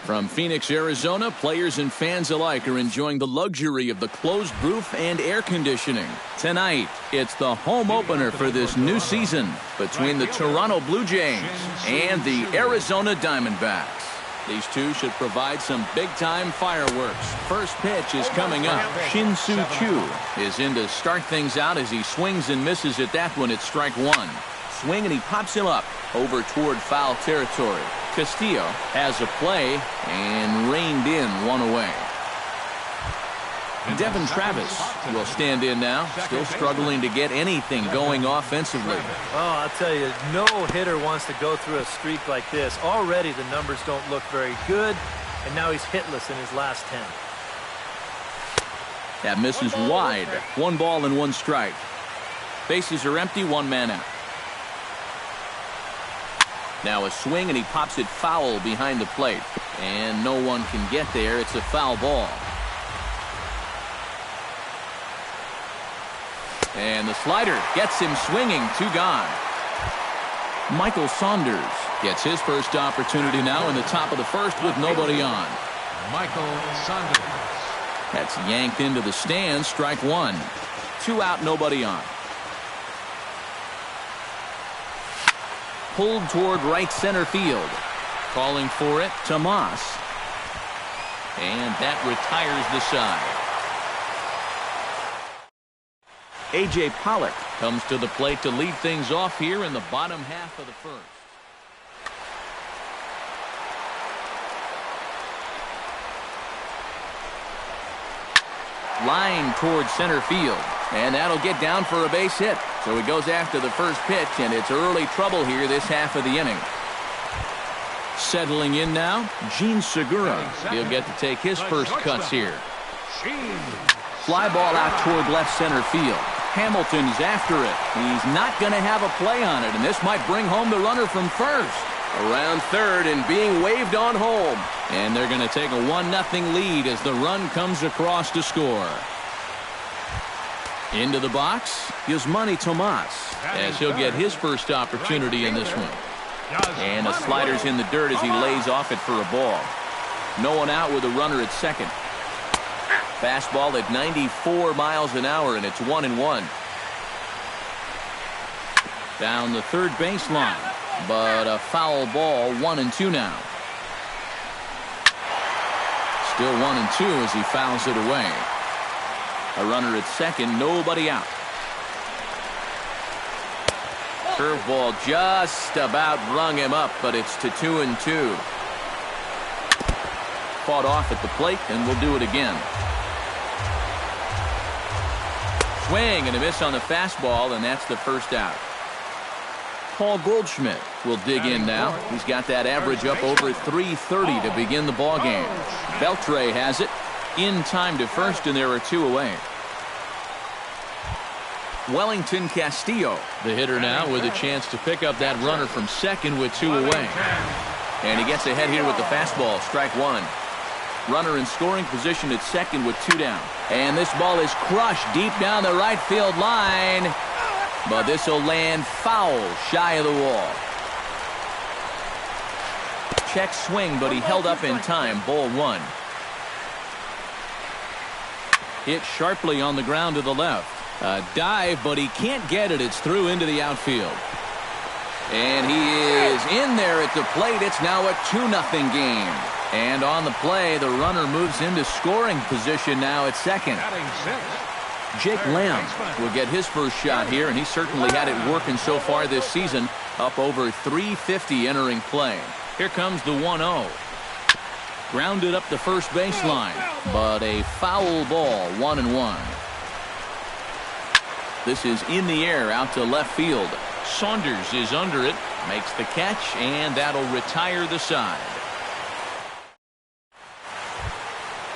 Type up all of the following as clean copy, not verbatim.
From Phoenix, Arizona, players and fans alike are enjoying the luxury of the closed roof and air conditioning. Tonight, it's the home opener for this new season between the Toronto Blue Jays and the Arizona Diamondbacks. These two should provide some big-time fireworks. First pitch is coming up. Shin-Soo Choo is in to start things out as he swings and misses at that one at strike one. Swing and he pops him up over toward foul territory. Castillo has a play and reined in one away. Devin Travis will stand in now, still struggling to get anything going offensively. Oh, I'll tell you, no hitter wants to go through a streak like this. Already the numbers don't look very good, and now he's hitless in his last 10. That misses wide. 1 ball and 1 strike. Bases are empty, 1 man out. Now a swing, and he pops it foul behind the plate. And no one can get there. It's a foul ball. And the slider gets him swinging. 2 gone. Michael Saunders gets his first opportunity now in the top of the first with nobody on. Michael Saunders. That's yanked into the stands. Strike 1. 2 out, nobody on. Pulled toward right center field. Calling for it, Tomas. And that retires the side. A.J. Pollock comes to the plate to lead things off here in the bottom half of the first. Line toward center field. And that'll get down for a base hit. So he goes after the first pitch, and it's early trouble here this half of the inning. Settling in now, Gene Segura. He'll get to take his first cuts here. Fly ball out toward left center field. Hamilton's after it. He's not going to have a play on it, and this might bring home the runner from first. Around third and being waved on home. And they're going to take a 1-0 lead as the run comes across to score. Into the box, Yasmani Tomas, as he'll get his first opportunity in this one. And the slider's in the dirt as he lays off it for a ball. No one out with a runner at second. Fastball at 94 miles an hour, and it's 1-1. Down the third baseline, but a foul ball, 1-2 now. Still 1-2 as he fouls it away. A runner at second, nobody out. Curveball just about rung him up, but it's to 2-2. Fought off at the plate, and we'll do it again. Swing and a miss on the fastball, and that's the first out. Paul Goldschmidt will dig in now. He's got that average up over 330 to begin the ball game. Beltre has it. In time to first, and there are 2 away. Wellington Castillo, the hitter now, with a chance to pick up that runner from second with 2 away. And he gets ahead here with the fastball, strike 1. Runner in scoring position at second with 2 down. And this ball is crushed deep down the right field line. But this will land foul shy of the wall. Check swing, but he held up in time. Ball 1. Hit sharply on the ground to the left. A dive, but he can't get it. It's through into the outfield. And he is in there at the plate. It's now a 2-0 game. And on the play, the runner moves into scoring position now at second. Jake Lamb will get his first shot here, and he certainly had it working so far this season. Up over 350 entering play. Here comes the 1-0. Grounded up the first baseline, but a foul ball, 1-1. This is in the air out to left field. Saunders is under it, makes the catch, and that'll retire the side.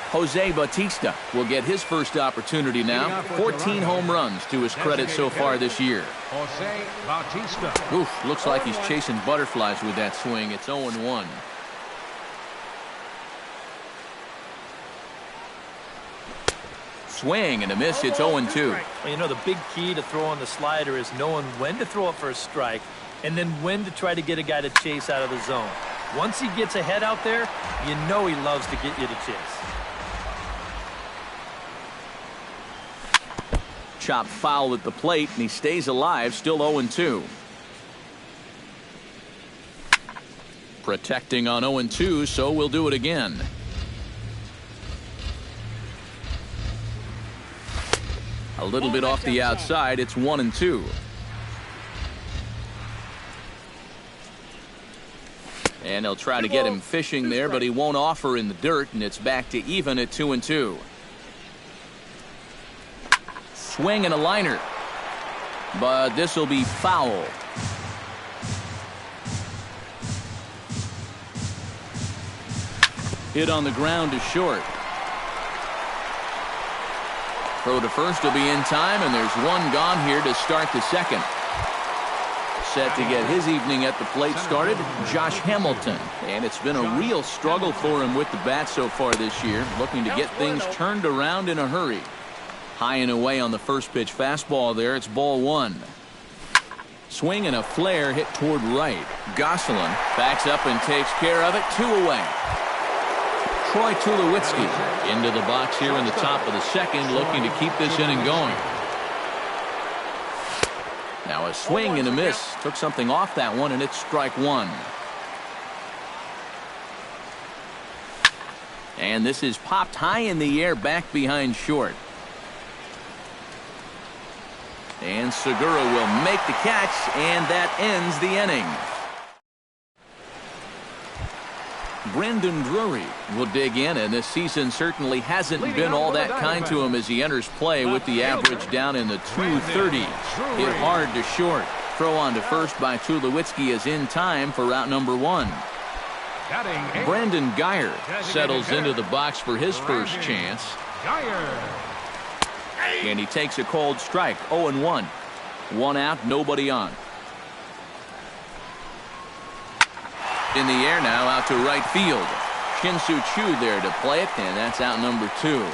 Jose Bautista will get his first opportunity now. 14 home runs to his credit so far this year. Jose Bautista. Oof, looks like he's chasing butterflies with that swing. It's 0-1. Swing and a miss. It's 0-2. Well, you know, the big key to throwing the slider is knowing when to throw it for a strike and then when to try to get a guy to chase out of the zone. Once he gets ahead out there, you know he loves to get you to chase. Chop foul at the plate, and he stays alive, still 0-2. Protecting on 0-2, so we'll do it again. A little bit off the outside, it's 1-2. And they'll try to get him fishing there, but he won't offer in the dirt, and it's back to even at 2-2. Swing and a liner, but this will be foul. Hit on the ground to short. Throw to first will be in time, and there's one gone here to start the second. Set to get his evening at the plate started, Josh Hamilton. And it's been a real struggle for him with the bat so far this year, looking to get things turned around in a hurry. High and away on the first pitch fastball there. It's ball one. Swing and a flare hit toward right. Gosselin backs up and takes care of it. 2 away. Troy Tulowitzki into the box here in the top of the second, looking to keep this inning going. Now a swing and a miss. Took something off that one, and it's strike one. And this is popped high in the air back behind short. And Segura will make the catch, and that ends the inning. Brandon Drury will dig in, and this season certainly hasn't been all that kind to him as he enters play with the average down in the 230s. Hit hard to short. Throw on to first by Tulowitzki is in time for out number one. Brandon Geyer settles into the box for his first chance. And he takes a cold strike. 0-1. 1 out, nobody on. In the air now, out to right field. Shin-Soo Choo there to play it, and that's out number 2.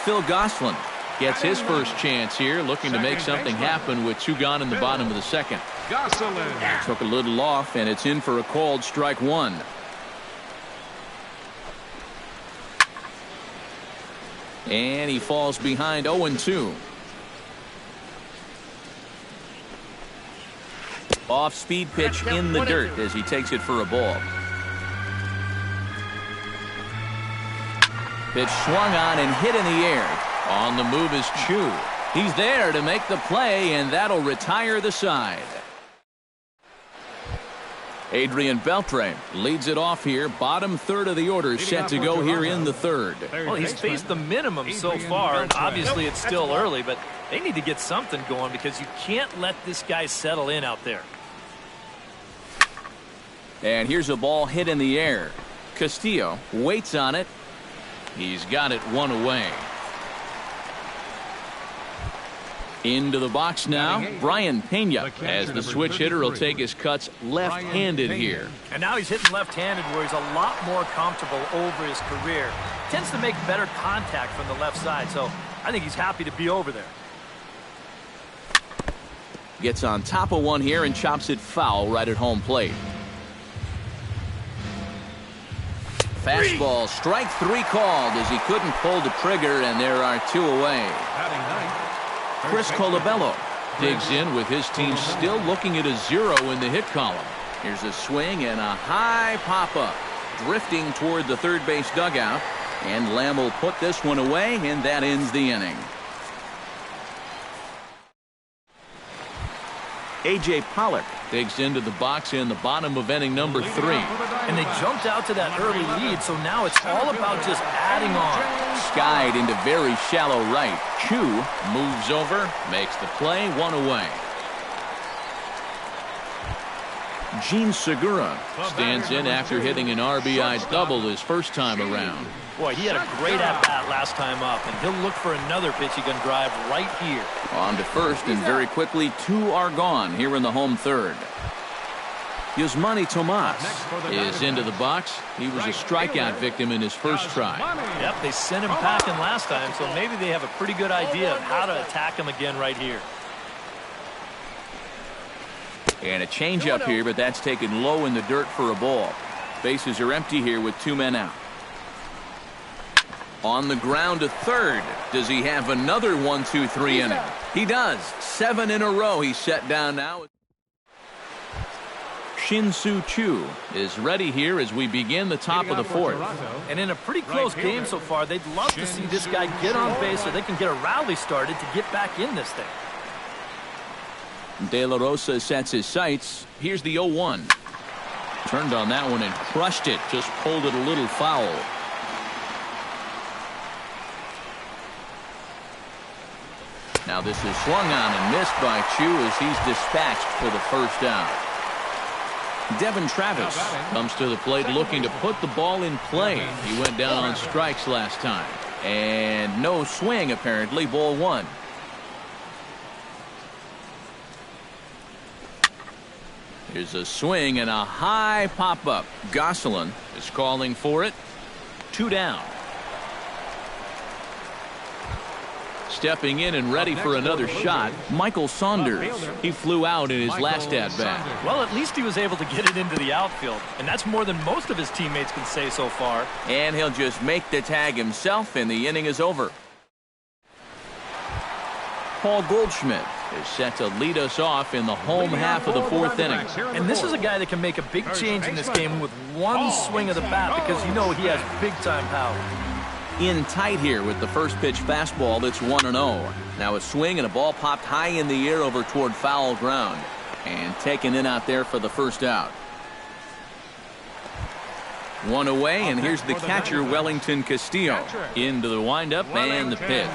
Phil Gosselin gets his first chance here, looking to make something happen with 2 gone in the bottom of the second. Took a little off, and it's in for a called strike 1. And he falls behind 0-2. Off-speed pitch in the dirt as he takes it for a ball. Pitch swung on and hit in the air. On the move is Choo. He's there to make the play, and that'll retire the side. Adrian Beltre leads it off here. Bottom third of the order set to go here in the third. Well, he's faced the minimum so far, and obviously it's still early, but they need to get something going because you can't let this guy settle in out there. And here's a ball hit in the air. Castillo waits on it. He's got it 1 away. Into the box now, Brian Pena, as the switch hitter will take his cuts left-handed here. And now he's hitting left-handed where he's a lot more comfortable over his career. Tends to make better contact from the left side, so I think he's happy to be over there. Gets on top of one here and chops it foul right at home plate. Fastball, strike 3 called as he couldn't pull the trigger, and there are 2 away. Chris Colabello digs in with his team still looking at a 0 in the hit column. Here's a swing and a high pop-up. Drifting toward the third base dugout. And Lamb will put this one away, and that ends the inning. A.J. Pollock digs into the box in the bottom of inning number 3. And they jumped out to that early lead, so now it's all about just adding on. Skied into very shallow right. Choo moves over, makes the play, 1 away. Gene Segura stands in after hitting an RBI double his first time around. Boy, he had a great at-bat last time up, and he'll look for another pitch he can drive right here. On to first, and very quickly 2 are gone here in the home third. Yusmani Tomas is into the box. He was a strikeout victim in his first try. Yep, they sent him packing last time, so maybe they have a pretty good idea of how to attack him again right here. And a changeup here, but that's taken low in the dirt for a ball. Bases are empty here with 2 men out. On the ground to third. Does he have another 1-2-3 inning? He does. 7 in a row he's set down now. Shin-Soo Choo is ready here as we begin the top of the 4th. And in a pretty close game so far, they'd love to see this guy get on base so they can get a rally started to get back in this thing. De La Rosa sets his sights. Here's the 0-1. Turned on that one and crushed it. Just pulled it a little foul. Now this is swung on and missed by Chu as he's dispatched for the first out. Devin Travis comes to the plate looking to put the ball in play. He went down on strikes last time. And no swing apparently. Ball 1. Here's a swing and a high pop-up. Gosselin is calling for it. 2 down. Stepping in and ready for another shot, Michael Saunders. He flew out in his last at-bat. Well, at least he was able to get it into the outfield, and that's more than most of his teammates can say so far. And he'll just make the tag himself, and the inning is over. Paul Goldschmidt is set to lead us off in the home half of the 4th inning. And this is a guy that can make a big change in this game with one swing of the bat because you know he has big-time power. In tight here with the first pitch fastball that's 1-0. Now a swing and a ball popped high in the air over toward foul ground. And taken in out there for the first out. 1 away, and here's the catcher, Wellington Castillo. Into the windup and the pitch.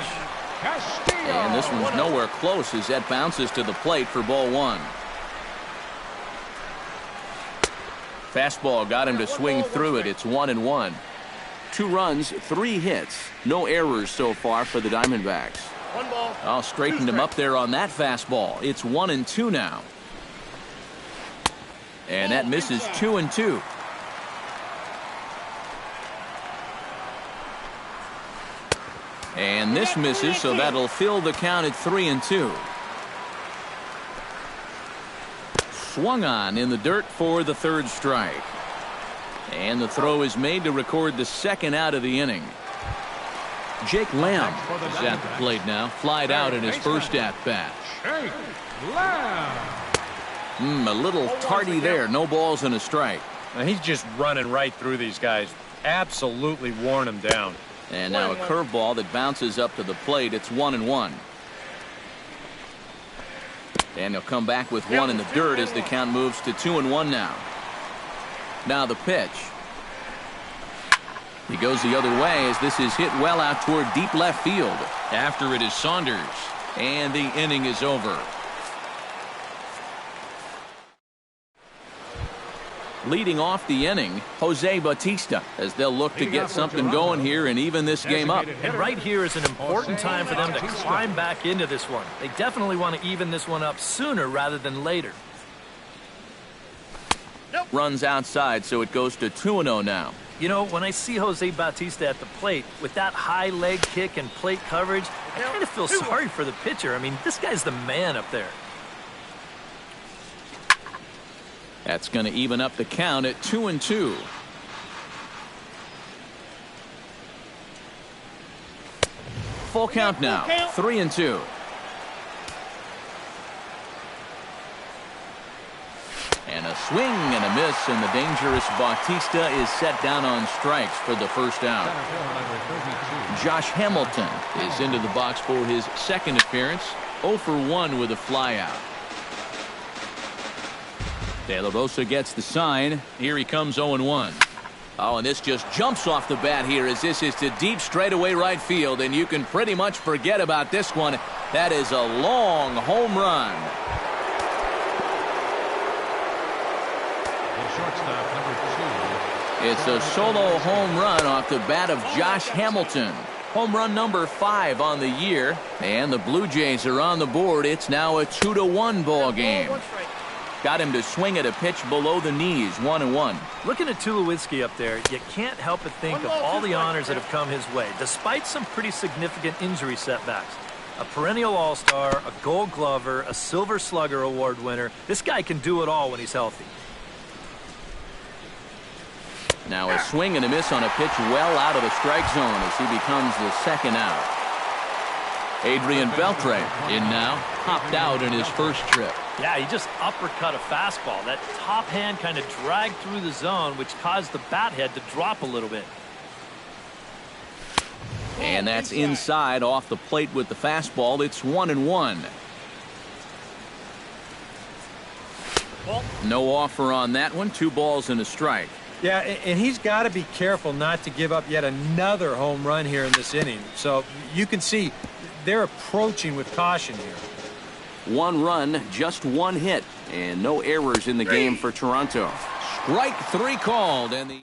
And this one's nowhere close as that bounces to the plate for ball 1. Fastball got him to swing through it. It's 1-1. 2 runs, 3 hits. No errors so far for the Diamondbacks. Oh, straightened him up there on that fastball. It's 1-2 now. And that misses 2-2. And this misses, so that'll fill the count at 3-2. Swung on in the dirt for the 3rd strike. And the throw is made to record the 2nd out of the inning. Jake Lamb is at the plate now. Flied out in his first at-bat. A little tardy there. No balls and a strike. Now he's just running right through these guys. Absolutely worn them down. And now a curveball that bounces up to the plate. It's 1-1. And he'll come back with 1 in the dirt as the count moves to 2-1 now. Now the pitch. He goes the other way as this is hit well out toward deep left field. After it is Saunders. And the inning is over. Leading off the inning, Jose Bautista, as they'll look to get something going here and even this game up. And right here is an important time for them to climb back into this one. They definitely want to even this one up sooner rather than later. Runs outside, so it goes to 2-0 now. You know, when I see Jose Bautista at the plate with that high leg kick and plate coverage, I kind of feel sorry for the pitcher. I mean, this guy's the man up there. That's going to even up the count at 2-2. Full count now, 3-2. And a swing and a miss, and the dangerous Bautista is set down on strikes for the first out. Josh Hamilton is into the box for his 2nd appearance. 0 for 1 with a flyout. De La Rosa gets the sign. Here he comes 0-1. Oh, and this just jumps off the bat here as this is to deep straightaway right field, and you can pretty much forget about this one. That is a long home run. It's a solo home run off the bat of Josh Hamilton. Home run number 5 on the year, and the Blue Jays are on the board. It's now a 2-1 ball game. Got him to swing at a pitch below the knees, 1-1. Looking at Tulowitzki up there, you can't help but think of all the honors that have come his way, despite some pretty significant injury setbacks. A perennial all-star, a gold glover, a silver slugger award winner. This guy can do it all when he's healthy. Now a swing and a miss on a pitch well out of the strike zone as he becomes the second out. Adrian Beltre in now, popped out in his first trip. Yeah, he just uppercut a fastball. That top hand kind of dragged through the zone, which caused the bat head to drop a little bit. And that's inside off the plate with the fastball. It's 1-1. No offer on that one. 2 balls and a strike. Yeah, and he's got to be careful not to give up yet another home run here in this inning. So you can see they're approaching with caution here. 1 run, just 1 hit, and no errors in the game for Toronto. Strike 3 called, and the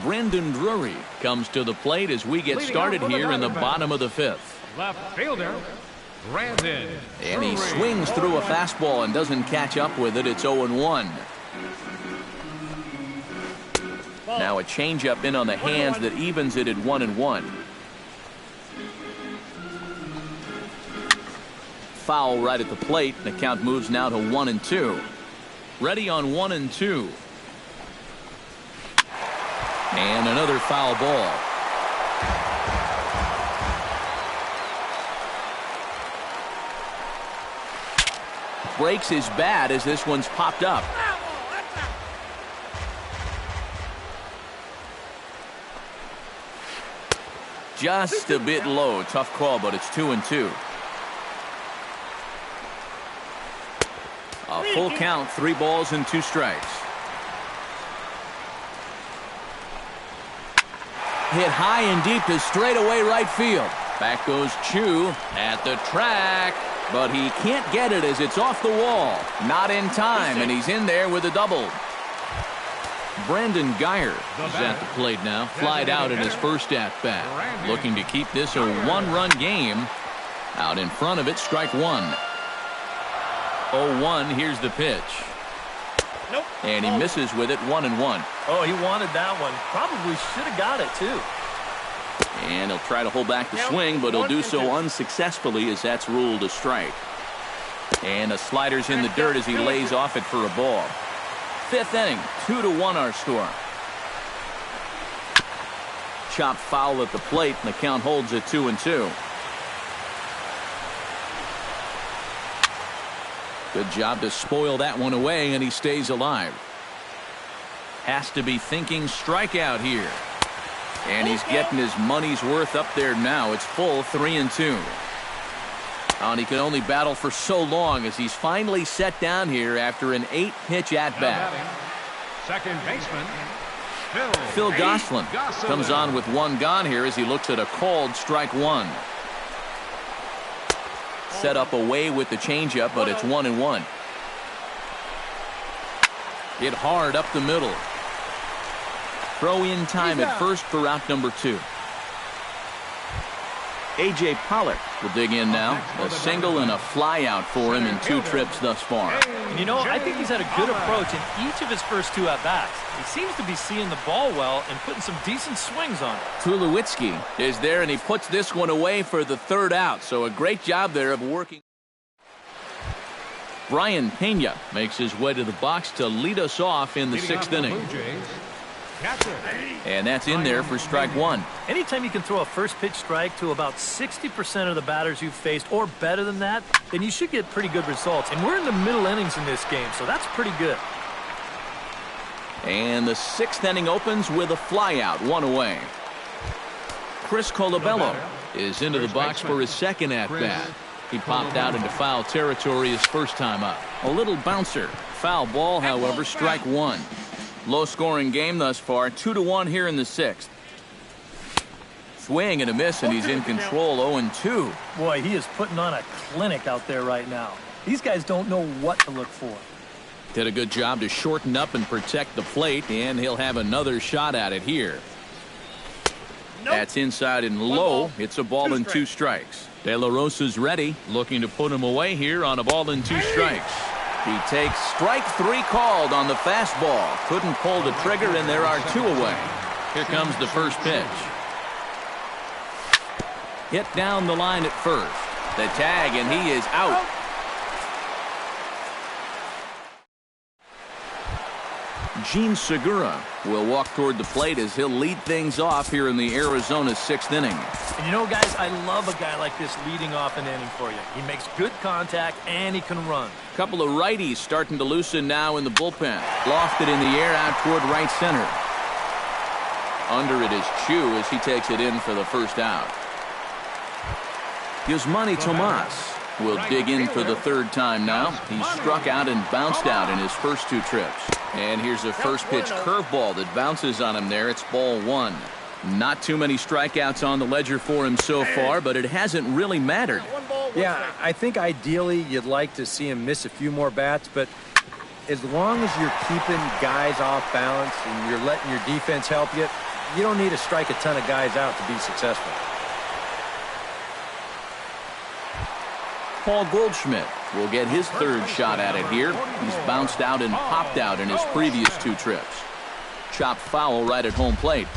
Brandon Drury comes to the plate as we get started here in the bottom of the 5th. Left fielder, Brandon. And he swings through a fastball and doesn't catch up with it. It's 0-1. Now a changeup in on the hands that evens it at 1-1. Foul right at the plate. The count moves now to 1-2. Ready on 1-2. And another foul ball. Breaks his bat as this one's popped up. Just a bit low. Tough call, but it's 2-2. A full count, 3 balls and 2 strikes. Hit high and deep to straightaway right field. Back goes Chu at the track, but he can't get it as it's off the wall. Not in time, and he's in there with a double. Brandon Geyer is at the plate now. Flied out in his first at-bat. Looking to keep this a 1-run game. Out in front of it, strike 1. 0-1, here's the pitch. Nope. And he misses with it, 1-1. Oh, he wanted that one. Probably should have got it, too. And he'll try to hold back the swing, but he'll do so unsuccessfully as that's ruled a strike. And the slider's in the dirt as he lays off it for a ball. 5th inning, 2-1 our score. Chopped foul at the plate, and the count holds at 2-2. Good job to spoil that one away, and he stays alive. Has to be thinking strikeout here. And he's getting his money's worth up there now. It's full 3-2. And he can only battle for so long as he's finally set down here after an 8-pitch at-bat. Second baseman, Phil Gosselin comes on with 1 gone here as he looks at a called strike 1. Set up away with the changeup, but it's 1-1. Hit hard up the middle. Throw in time at first for out number 2. A.J. Pollock will dig in now. A single and a fly out for him in 2 trips thus far. And you know, I think he's had a good approach in each of his first 2 at-bats. He seems to be seeing the ball well and putting some decent swings on it. Tulowitzki is there, and he puts this one away for the 3rd out. So a great job there of working. Brian Pena makes his way to the box to lead us off in the 6th inning. And that's in there for strike 1. Anytime you can throw a first pitch strike to about 60% of the batters you've faced or better than that, then you should get pretty good results. And we're in the middle innings in this game, so that's pretty good. And the 6th inning opens with a fly out, 1 away. Chris Colabello is into the box for his 2nd at-bat. He popped out into foul territory his first time up. A little bouncer. Foul ball, however, strike 1. Low-scoring game thus far, 2-1 here in the 6th. Swing and a miss, and he's in control, 0-2. Boy, he is putting on a clinic out there right now. These guys don't know what to look for. Did a good job to shorten up and protect the plate, and he'll have another shot at it here. That's inside and low. It's a ball and 2 strikes. De La Rosa's ready, looking to put him away here on a ball and 2 strikes. He takes strike 3 called on the fastball. Couldn't pull the trigger, and there are 2 away. Here comes the first pitch. Hit down the line at first. The tag, and he is out. Gene Segura will walk toward the plate as he'll lead things off here in the Arizona 6th inning. And you know, guys, I love a guy like this leading off an inning for you. He makes good contact, and he can run. A couple of righties starting to loosen now in the bullpen. Lofted in the air out toward right center. Under it is Chu as he takes it in for the first out. Yasmani Tomas will dig in for the third time now. He struck out and bounced out in his first 2 trips. And here's a first pitch curveball that bounces on him there. It's ball 1. Not too many strikeouts on the ledger for him so far, but it hasn't really mattered. Yeah, I think ideally you'd like to see him miss a few more bats, but as long as you're keeping guys off balance and you're letting your defense help you, you don't need to strike a ton of guys out to be successful. Paul Goldschmidt will get his 3rd shot at it here. He's bounced out and popped out in his previous 2 trips. Chopped foul right at home plate.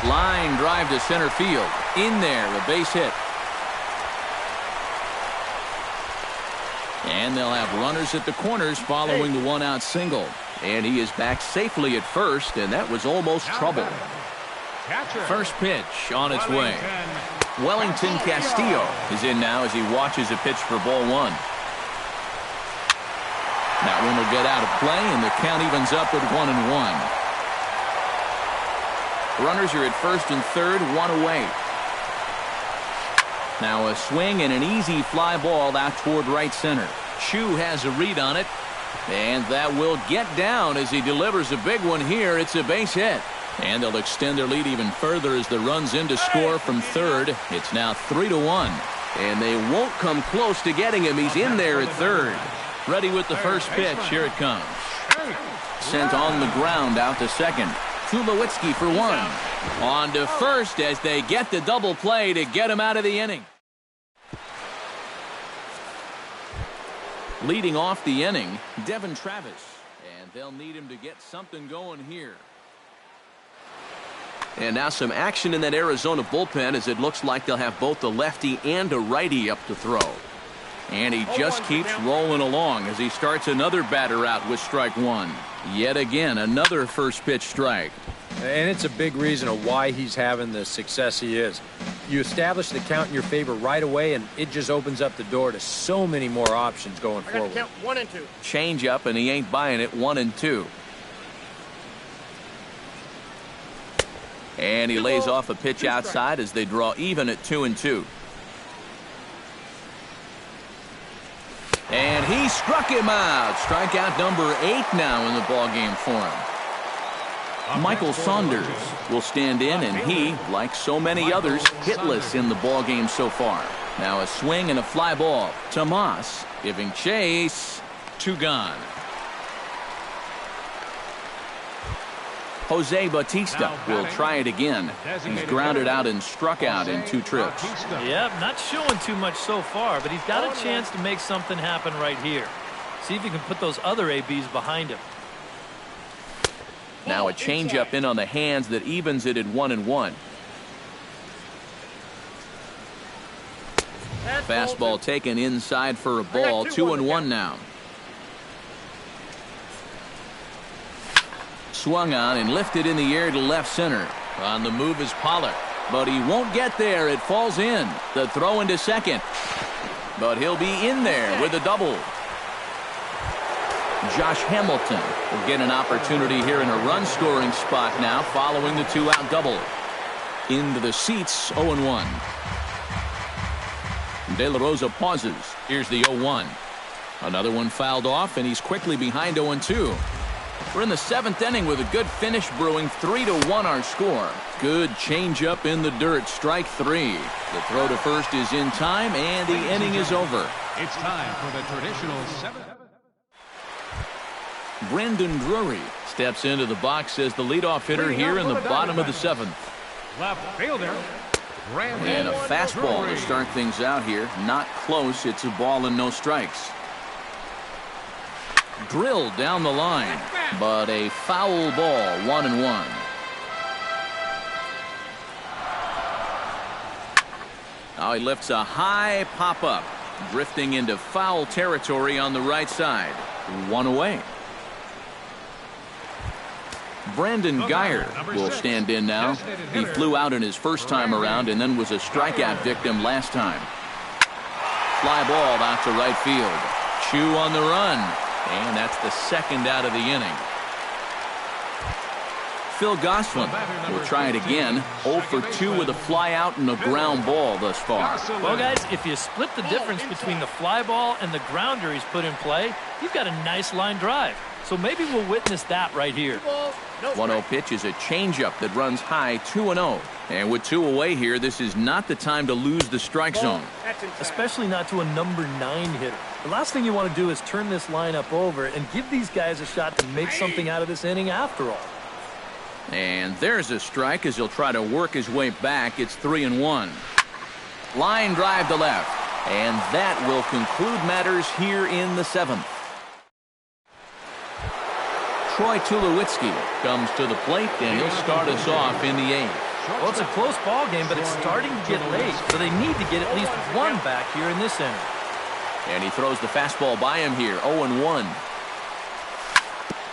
Line drive to center field. In there, a base hit. And they'll have runners at the corners following the 1-out single. And he is back safely at first, and that was almost trouble. First pitch on its way. Wellington Castillo is in now as he watches a pitch for ball 1. That one will get out of play, and the count evens up at 1-1. Runners are at first and third, 1 away. Now a swing and an easy fly ball out toward right center. Chu has a read on it, and that will get down as he delivers a big one here. It's a base hit. And they'll extend their lead even further as the runs in to score from third. It's now 3-1. And they won't come close to getting him. He's in there at third. Ready with the first pitch. Here it comes. Sent on the ground out to second. Tulowitzki for 1. On to first as they get the double play to get him out of the inning. Leading off the inning, Devin Travis. And they'll need him to get something going here. And now some action in that Arizona bullpen as it looks like they'll have both the lefty and a righty up to throw. And he just keeps rolling along as he starts another batter out with strike 1. Yet again, another first pitch strike. And it's a big reason of why he's having the success he is. You establish the count in your favor right away, and it just opens up the door to so many more options going forward. Count 1 and 2. Change up, and he ain't buying it. 1-2. And he lays off a pitch outside as they draw even at 2-2. And he struck him out. Strikeout number 8 now in the ballgame for him. Michael Saunders will stand in, and he, like so many others, hitless in the ballgame so far. Now a swing and a fly ball. Tomas giving chase. 2 gone. Jose Bautista will try it again. He's grounded out and struck out in 2 trips. Yep, not showing too much so far, but he's got a chance to make something happen right here. See if he can put those other ABs behind him. Now a changeup in on the hands that evens it at 1-1. Fastball taken inside for a ball. 2-1 now. Swung on and lifted in the air to left center. On the move is Pollard, but he won't get there. It falls in. The throw into second, but he'll be in there with a double. Josh Hamilton will get an opportunity here in a run-scoring spot now following the 2-out double. Into the seats, 0-1. De La Rosa pauses. Here's the 0-1. Another one fouled off, and he's quickly behind 0-2. We're in the 7th inning with a good finish brewing. 3-1 our score. Good changeup in the dirt. Strike 3. The throw to first is in time, and the inning is over. It's time for the traditional 7th. Brandon Drury steps into the box as the leadoff hitter here in the bottom of the 7th. Left fielder. And a fastball to start things out here. Not close. It's a ball and no strikes. Drilled down the line, but a foul ball. 1-1. Oh, he lifts a high pop-up, drifting into foul territory on the right side. 1 away. Brandon Geyer will stand in now. He flew out in his first time around and then was a strikeout victim last time. Fly ball out to right field. Chu on the run. And that's the second out of the inning. Phil Gosselin will try it again. 0 for 2 with a fly out and a ground ball thus far. Well, guys, if you split the difference between the fly ball and the grounder he's put in play, you've got a nice line drive. So maybe we'll witness that right here. 1-0 pitch is a changeup that runs high 2-0. And with 2 away here, this is not the time to lose the strike zone. Especially not to a number 9 hitter. The last thing you want to do is turn this lineup over and give these guys a shot to make something out of this inning after all. And there's a strike as he'll try to work his way back. It's 3-1. Line drive to left. And that will conclude matters here in the 7th. Troy Tulowitzki comes to the plate, and he'll start us off in the 8th. Well, it's a close ball game, but it's starting to get late, so they need to get at least 1 back here in this inning. And he throws the fastball by him here, 0-1.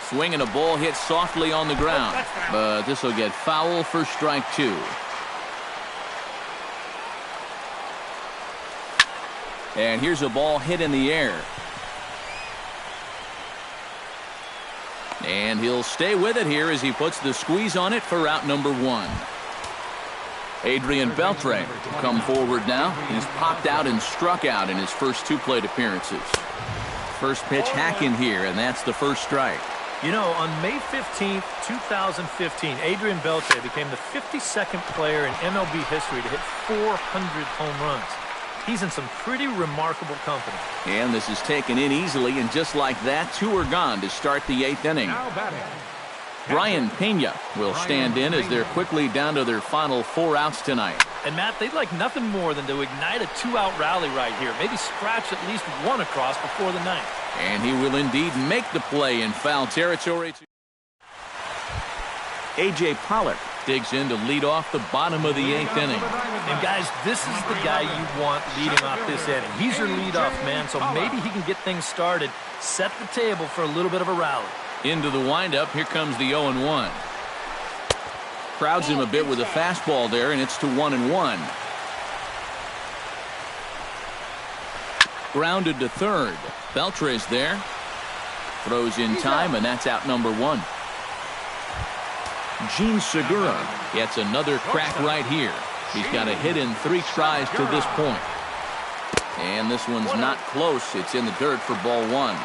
Swinging a ball hit softly on the ground, but this will get foul for strike 2. And here's a ball hit in the air. And he'll stay with it here as he puts the squeeze on it for out number 1. Adrian Beltre will come forward now. He's popped out and struck out in his first 2 plate appearances. First pitch hack in here, and that's the first strike. You know, on May 15th, 2015, Adrian Beltre became the 52nd player in MLB history to hit 400 home runs. He's in some pretty remarkable company. And this is taken in easily, and just like that, 2 are gone to start the 8th inning. Brian Pena will stand in as they're quickly down to their final 4 outs tonight. And, Matt, they'd like nothing more than to ignite a 2-out rally right here. Maybe scratch at least 1 across before the 9th. And he will indeed make the play in foul territory. A.J. Pollock digs in to lead off the bottom of the 8th inning. And, guys, this is the guy you want leading off this inning. He's your leadoff man, so maybe he can get things started, set the table for a little bit of a rally. Into the windup, here comes the 0-1. Crowds him a bit with a fastball there, and it's to 1-1. Grounded to third. Beltre's there. Throws in time, and that's out number 1. Gene Segura gets another crack right here. He's got a hit in 3 tries to this point. And this one's not close. It's in the dirt for ball 1.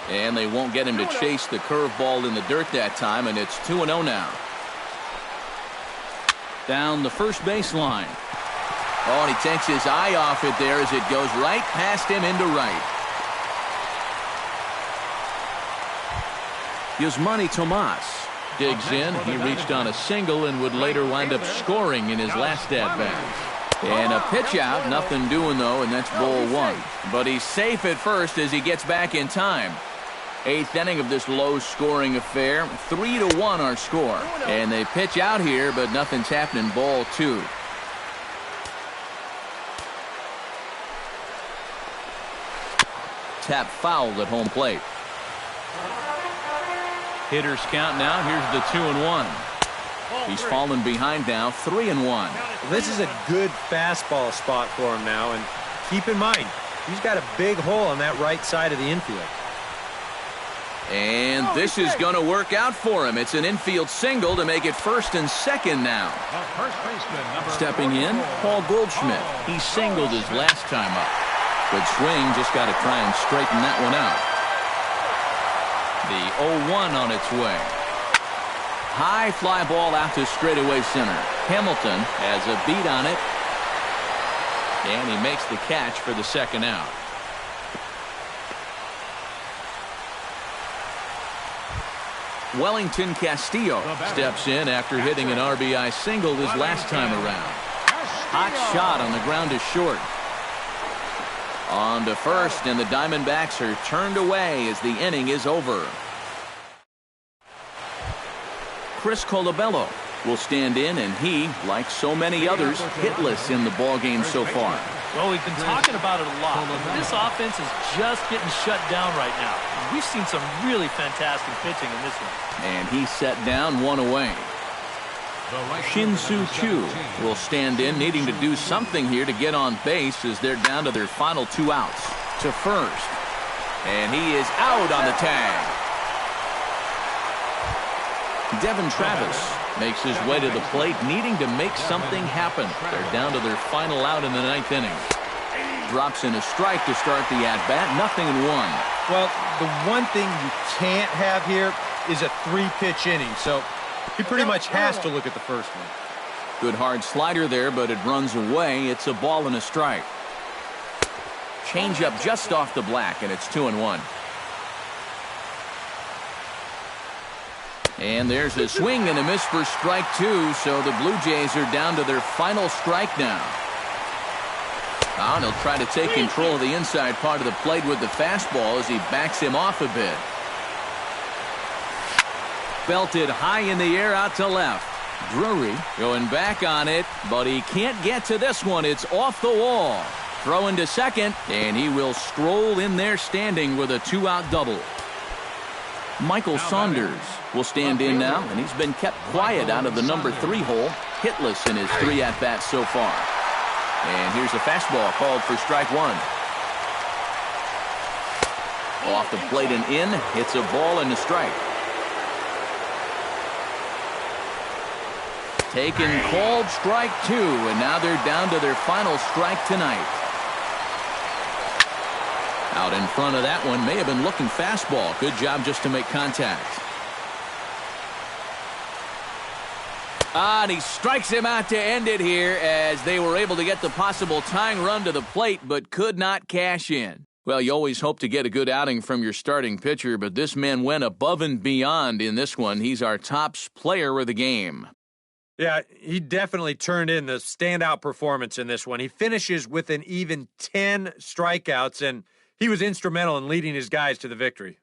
And they won't get him to chase the curveball in the dirt that time, and it's 2-0 now. Down the first baseline. Oh, and he takes his eye off it there as it goes right past him into right. Yusmani Tomas digs in. He reached on a single and would later wind up scoring in his last at-bat. And a pitch out, nothing doing though, and that's ball 1. But he's safe at first as he gets back in time. 8th inning of this low-scoring affair. 3-1 our score. And they pitch out here, but nothing's happening. Ball 2. Tap fouled at home plate. Hitters count now. Here's the 2-1. He's fallen behind now. 3-1. Well, this is a good fastball spot for him now, and keep in mind, he's got a big hole on that right side of the infield. And this is going to work out for him. It's an infield single to make it first and second now. Stepping in, Paul Goldschmidt. He singled his last time up. Good swing, just got to try and straighten that one out. The 0-1 on its way. High fly ball out to straightaway center. Hamilton has a beat on it. And he makes the catch for the second out. Wellington Castillo steps in after hitting an RBI single his last time around. Hot shot on the ground is short. On to first, and the Diamondbacks are turned away as the inning is over. Chris Colabello will stand in, and he, like so many others, hitless in the ballgame so far. Well, we've been talking about it a lot. This offense is just getting shut down right now. We've seen some really fantastic pitching in this one. And he set down one away. Shin-Soo Choo will stand in, needing to do something here to get on base as they're down to their final 2 outs. To first. And he is out on the tag. Devin Travis makes his way to the plate, needing to make something happen. They're down to their final out in the 9th inning. Drops in a strike to start the at-bat. 0-1. Well, the one thing you can't have here is a 3-pitch inning, so he pretty much has to look at the first one. Good hard slider there, but it runs away. It's a ball and a strike. Change up just off the black, and it's 2-1. And there's a swing and a miss for strike 2, so the Blue Jays are down to their final strike now. And he'll try to take control of the inside part of the plate with the fastball as he backs him off a bit. Belted high in the air out to left. Drury going back on it, but he can't get to this one. It's off the wall. Throwing to second, and he will stroll in there standing with a 2-out double. Michael Saunders will stand in now, and he's been kept quiet out of the number 3 hole, hitless in his 3 at-bats so far. And here's a fastball called for strike 1. Off the plate and in, it's a ball and a strike. Taken, called strike 2, and now they're down to their final strike tonight. Out in front of that one, may have been looking fastball. Good job just to make contact. And he strikes him out to end it here as they were able to get the possible tying run to the plate, but could not cash in. Well, you always hope to get a good outing from your starting pitcher, but this man went above and beyond in this one. He's our top player of the game. Yeah, he definitely turned in the standout performance in this one. He finishes with an even 10 strikeouts, and he was instrumental in leading his guys to the victory.